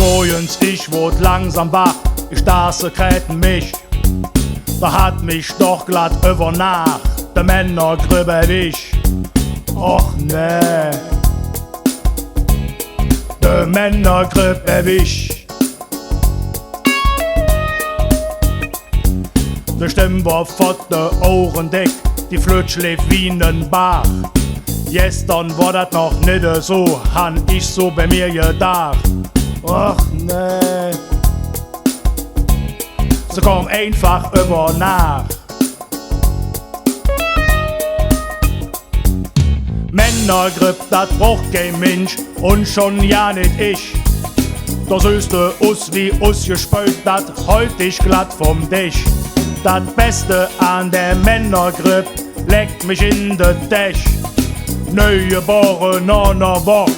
Morgens, ich wurde langsam wach, ich starrte kräten mich. Da hat mich doch glatt über Nacht der Männergrüb erwischt. Och nee, der Männergrüb erwischt. Die Stimme war vor de Ohren dick, die Flut lief wie nen Bach. Gestern war dat noch nicht so, han ich so bei mir gedacht. Och nee, sie komm einfach über Nacht. Männergrip, dat braucht kein Mensch und schon ja nicht ich. Da siehst du us wie us gespült, dat heult ich glatt vom Tisch. Dat Beste an der Männergrip leckt mich in de Tisch. Neugeboren an der Woche,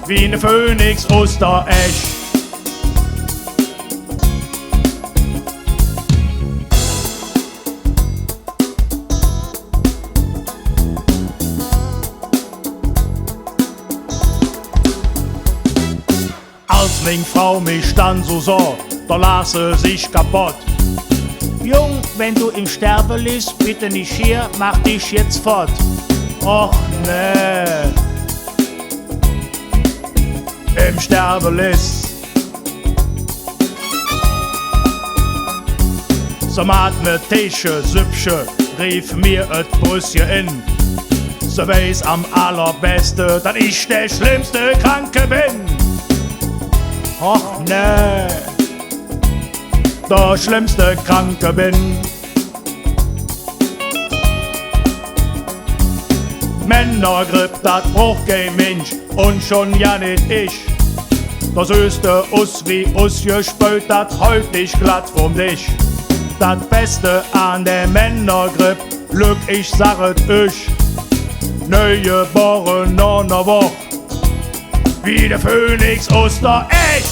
wie ne Phönix aus der Esch. Als meine Frau mich dann so sah, da las sie sich kaputt. Jung, wenn du im Sterben liegst, bitte nicht hier, mach dich jetzt fort. Och nee, im Sterben ist. So mathematische Süppsche rief mir et Brüsschen in. So weiß am allerbeste, dass ich der schlimmste Kranke bin. Och nee, der schlimmste Kranke bin. Männergrip, dat braucht kein Mensch und schon ja nicht ich. Das öste us wie us gespült, dat heult dich glatt vom Tisch. Dat Beste an der Männergrip, Glück, ich sag euch, neugeboren an der Woche, wie der Phönix aus der Esch.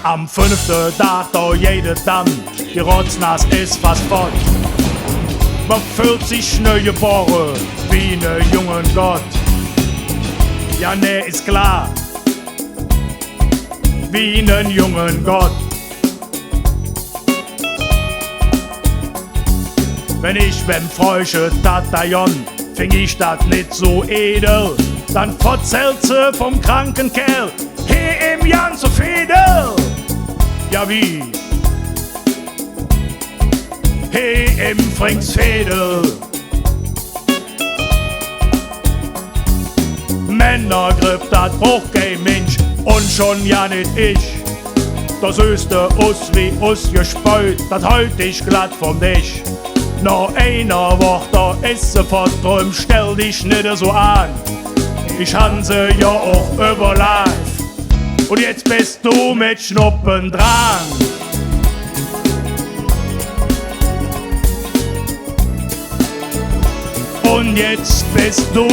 Am 5. Tag da jede Damm, die Rotznass ist fast fort. Man fühlt sich neugeboren wie ne jungen Gott. Ja, ne, ist klar, wie nen jungen Gott. Wenn ich beim Freuche Tataillon fing ich dat nicht so edel, dann verzählt sie vom kranken Kerl, he im Jan so Fedel. Ja wie? He im Fringsfädel. Männergrip, dat braucht kein Mensch und schon ja nicht ich. Das öste us wie us gespült, dat heult ich glatt vom Tisch. Noch einer Woche, da ist sie verdrüm, stell dich nicht so an. Ich han sie ja auch überlebt. Und jetzt bist du mit Schnuppen dran. Und jetzt bist du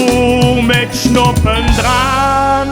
mit Schnuppen dran.